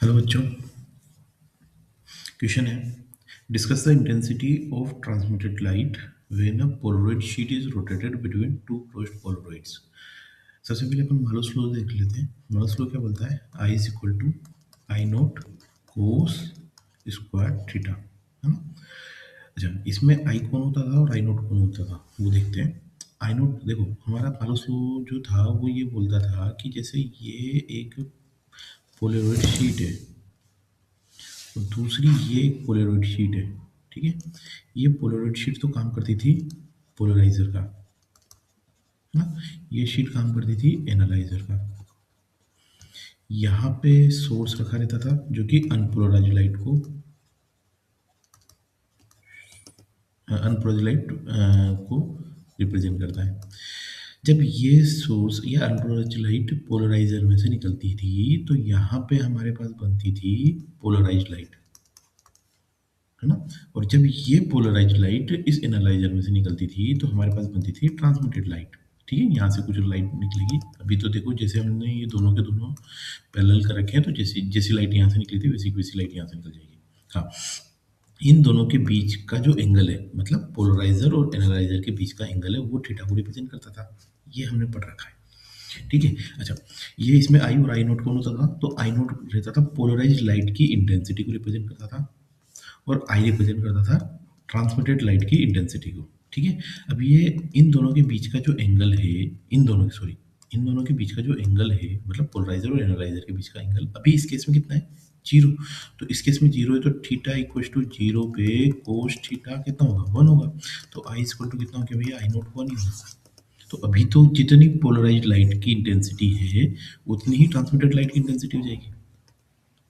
Hello बच्चों। Question है, discuss the intensity of transmitted light when a polaroid sheet is rotated between two closed polaroids. सबसे पहले अपन मालोस law देख लेते हैं। मालोस लॉ क्या बोलता है? I is equal to I naught cos square theta, है ना। अच्छा, इसमें आई कौन होता था और आई नोट कौन होता था वो देखते हैं। आई नोट देखो, हमारा मालोस लॉ जो था वो ये बोलता था कि जैसे ये एक पोलराइड शीट है और दूसरी ये एक पोलराइड शीट है, ठीक है। ये पोलराइड शीट तो काम करती थी पोलराइजर का, ना। ये शीट काम करती थी एनालाइजर का। यहाँ पे सोर्स रखा रहता था जो कि अनपोलराइज लाइट को अनपोलराइज लाइट को रिप्रेजेंट करता है। जब ये सोर्स या अनपोलराइज लाइट पोलराइजर में से निकलती थी तो यहाँ पे हमारे पास बनती थी पोलराइज लाइट, है ना। और जब ये पोलराइज्ड लाइट इस एनालाइजर में से निकलती थी तो हमारे पास बनती थी ट्रांसमिटेड लाइट, ठीक है। यहाँ से कुछ लाइट निकलेगी। अभी तो देखो जैसे हमने ये दोनों के दोनों पैरेलल कर रखे हैं तो जैसी जैसी लाइट यहाँ से निकली थी वैसी की वैसी लाइट यहाँ से निकल जाएगी। हाँ, इन दोनों के बीच का जो एंगल है, मतलब पोलराइजर और एनालाइजर के बीच का एंगल है, वो थीटा को रिप्रेजेंट करता था। ये हमने पढ़ रखा है, ठीक है। अच्छा, ये इसमें आई और आई नोट कौन होता था? तो आई नोट रहता था पोलराइज लाइट की इंटेंसिटी को रिप्रेजेंट करता था और आई रिप्रेजेंट करता था ट्रांसमिटेड लाइट की इंटेंसिटी को, ठीक है। अब ये इन दोनों के बीच का जो एंगल है, इन दोनों के बीच का जो एंगल है, मतलब पोलराइजर और एनालाइजर के बीच का एंगल, अभी इस केस में कितना है? जीरो। तो इस केस में जीरो है तो थीटा इक्वल टू जीरो पे कोस थीटा कितना होगा? वन होगा। तो आई इक्वल टू कितना हो गया भैया? आई नोट वन ही होगा। तो अभी तो जितनी पोलराइज लाइट की इंटेंसिटी है उतनी ही ट्रांसमिटेड लाइट की इंटेंसिटी हो जाएगी,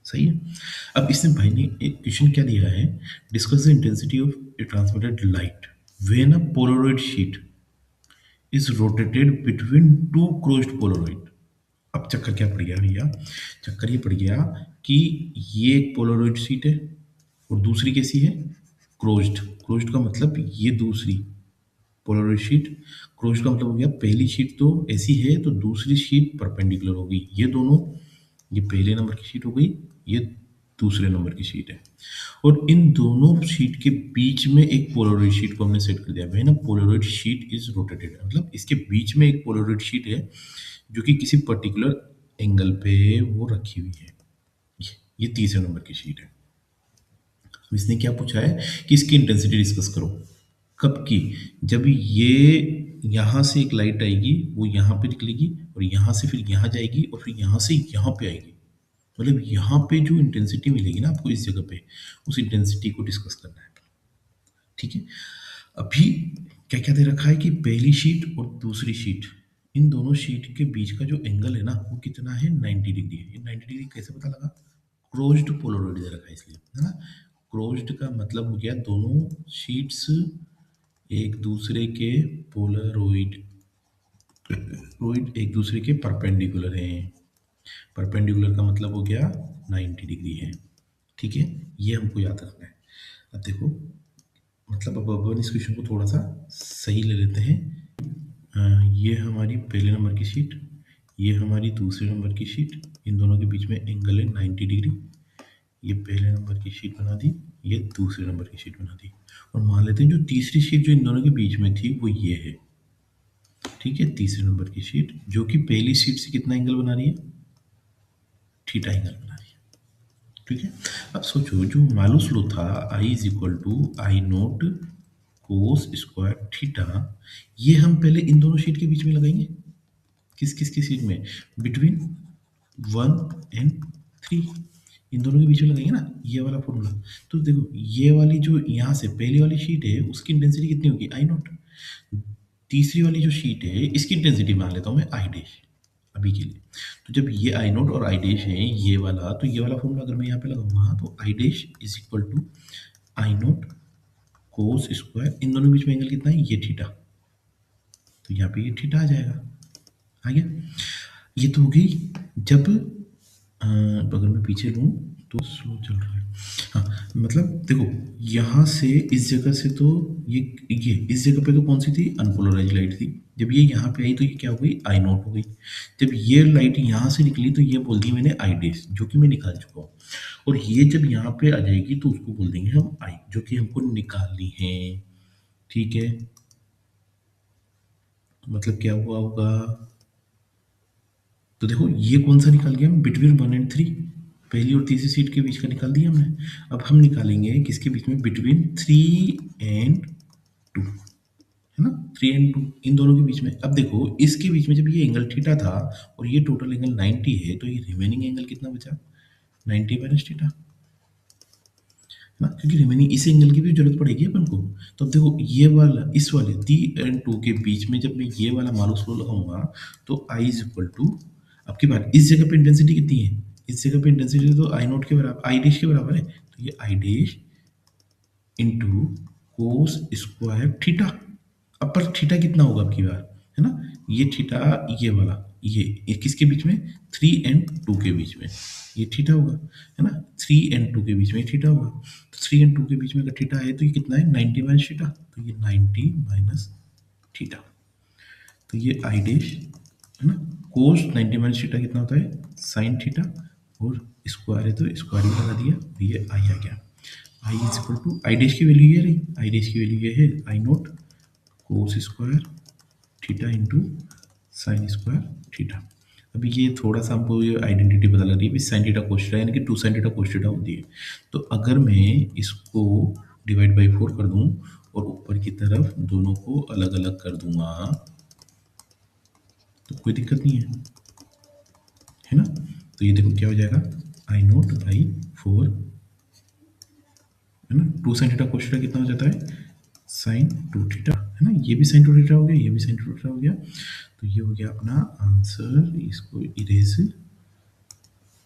सही है। अब इसमें भाई ने एक क्वेश्चन क्या दिया है? Discuss the intensity of A transmitted light when a polaroid sheet is rotated between two closed Polaroid. अब चक्कर क्या पड़ गया भैया? चक्कर ये पड़ गया कि ये एक पोलराइड शीट है और दूसरी कैसी है? क्लोज्ड। क्लोज्ड का मतलब ये दूसरी पोलराइड शीट। क्लोज्ड का मतलब हो गया पहली शीट तो ऐसी है तो दूसरी शीट परपेंडिकुलर होगी। ये दोनों, ये पहले नंबर की शीट हो गई, ये दूसरे नंबर की शीट है। और इन दोनों शीट के बीच में एक पोलराइड शीट को हमने सेट कर दिया है ना। पोलराइड शीट इज रोटेटेड, मतलब इसके बीच में एक पोलराइड शीट है जो कि किसी पर्टिकुलर एंगल पे वो रखी हुई है। ये तीसरे नंबर की शीट है। अब इसने क्या पूछा है कि इसकी इंटेंसिटी डिस्कस करो। कब की? जब ये यहाँ से एक लाइट आएगी, वो यहाँ पे निकलेगी और यहाँ से फिर यहाँ जाएगी और फिर यहाँ से यहाँ पे आएगी। मतलब यहाँ पे जो इंटेंसिटी मिलेगी ना आपको इस जगह पे, उस इंटेंसिटी को डिस्कस करना है, ठीक है। अभी क्या क्या दे रखा है कि पहली शीट और दूसरी शीट, इन दोनों शीट के बीच का जो एंगल है ना वो कितना है? 90 डिग्री है। ये 90 डिग्री कैसे पता लगा? क्लोज्ड पोलराइड दे रखा है इसलिए, है ना। क्लोज्ड का मतलब हो गया दोनों शीट्स एक दूसरे के पोलराइड एक दूसरे के परपेंडिकुलर हैं। परपेंडिकुलर का मतलब हो गया 90 डिग्री है, ठीक है। ये हमको याद रखना है। अब देखो, मतलब अब अपन इस क्वेश्चन को थोड़ा सा सही ले लेते हैं। ये हमारी पहले नंबर की शीट, ये हमारी दूसरे नंबर की शीट, इन दोनों के बीच में एंगल है 90 डिग्री। ये पहले नंबर की शीट बना दी, ये दूसरे नंबर की शीट बना दी। और मान लेते हैं जो तीसरी शीट जो इन दोनों के बीच में थी वो ये है, ठीक है। तीसरे नंबर की शीट जो कि पहली शीट से कितना एंगल बना रही है? थीटा एंगल बना रही है, ठीक है। अब सोचो जो मालूस लो था I is equal to I naught cos square theta, ये हम पहले इन दोनों शीट के बीच में लगाएंगे। किस किस की शीट में? बिटवीन 1 and 3, इन दोनों के बीच में लगाएंगे ना ये वाला फॉर्मूला। तो देखो ये वाली जो यहाँ से पहली वाली शीट है उसकी इंटेंसिटी कितनी होगी? आई नोट। तीसरी वाली जो शीट है इसकी इंटेंसिटी मान लेता हूँ मैं आई डैश अभी के लिए। तो जब ये आई नोट और आई डैश है ये वाला, तो ये वाला फॉर्मूला अगर मैं यहाँ पे लगाऊंगा तो I dash is equal to I naught cos square, इन दोनों के बीच में एंगल कितना है? ये थीटा। तो यहाँ पे ये थीटा आ जाएगा, आ गया। ये तो हो गई जब अगर मैं पीछे लूँ तो स्लो चल रहा है। हाँ, मतलब देखो यहाँ से इस जगह से तो ये इस जगह पे तो कौन सी थी, अनपोलराइज लाइट थी। जब ये यहाँ पे आई तो ये क्या हो गई, आई नॉट हो गई। जब ये लाइट यहाँ से निकली तो ये बोल दी मैंने आई डेज, जो कि मैं निकाल चुका हूँ। और ये जब यहाँ पे आ जाएगी तो उसको बोल देंगे हम आई, जो कि हमको निकालनी है। ठीक है, मतलब क्या हुआ होगा, तो देखो ये कौन सा निकाल गया, बिटवीन 1 और 3, पहली और तीसरी सीट के बीच का निकाल दिया हमने। अब हम निकालेंगे किसके बीच में, बिटवीन 3 और 2, है ना, 3 और 2 इन दोनों के बीच में। अब देखो इसके बीच में जब ये एंगल थीटा था और ये टोटल एंगल 90 है, तो ये रिमेनिंग एंगल कितना बचा, 90 माइनस थीटा, है ना, क्योंकि रिमेनिंग इस एंगल की भी जरूरत पड़ेगी अपन को। तो अब देखो ये वाला इस वाले 3 और 2 के बीच में जब मैं ये वाला मालूस लो लगाऊंगा तो आई इज इक्वल टू, अब की बात इस जगह पे इंटेंसिटी कितनी है, इस जगह पे इंटेंसिटी तो आई नोट के बराबर, आई डैश के बराबर है, तो ये I dash into cos square theta. अब पर थीटा कितना होगा अब की बार, है ना, ये थीटा ये वाला ये किसके बीच में, 3 और 2 के बीच में ये थीटा होगा, है ना, 3 और 2 के बीच में थीटा होगा। तो 3 और 2 के बीच में अगर थीटा है तो ये कितना है, 90 माइनस थीटा, तो ये 90 माइनस थीटा। तो ये आई डैश, है ना, कोस 90 माइनस थीटा कितना होता है, साइन थीटा, और स्क्वायर है तो स्क्वायर भी लगा दिया, तो ये आई आ गया। I is equal to, I dash की वैल्यू ये रही, आई डैश की वैल्यू ये है I naught cos square theta into sine square theta. अभी ये थोड़ा सा हमको ये आइडेंटिटी पता लग रही है, साइन थीटा कोस थीटा यानी कि 2 साइन थीटा कोस थीटा होती है। तो अगर मैं इसको डिवाइड बाई 4 कर दूं और ऊपर की तरफ दोनों को अलग अलग कर दूंगा तो कोई दिक्कत नहीं है ना। तो ये देखो क्या हो जाएगा, आई नोट बाई 4, है ना, 2 साइन थीटा कोस थीटा कितना हो जाता है, साइन 2 थीटा, है ना, ये भी साइन 2 थीटा हो गया, ये भी साइन 2 थीटा हो गया। तो ये हो गया अपना आंसर, इसको इरेज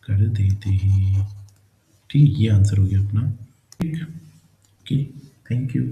कर देते हैं। ठीक है, ये आंसर हो गया अपना। ठीक, ओके, थैंक यू।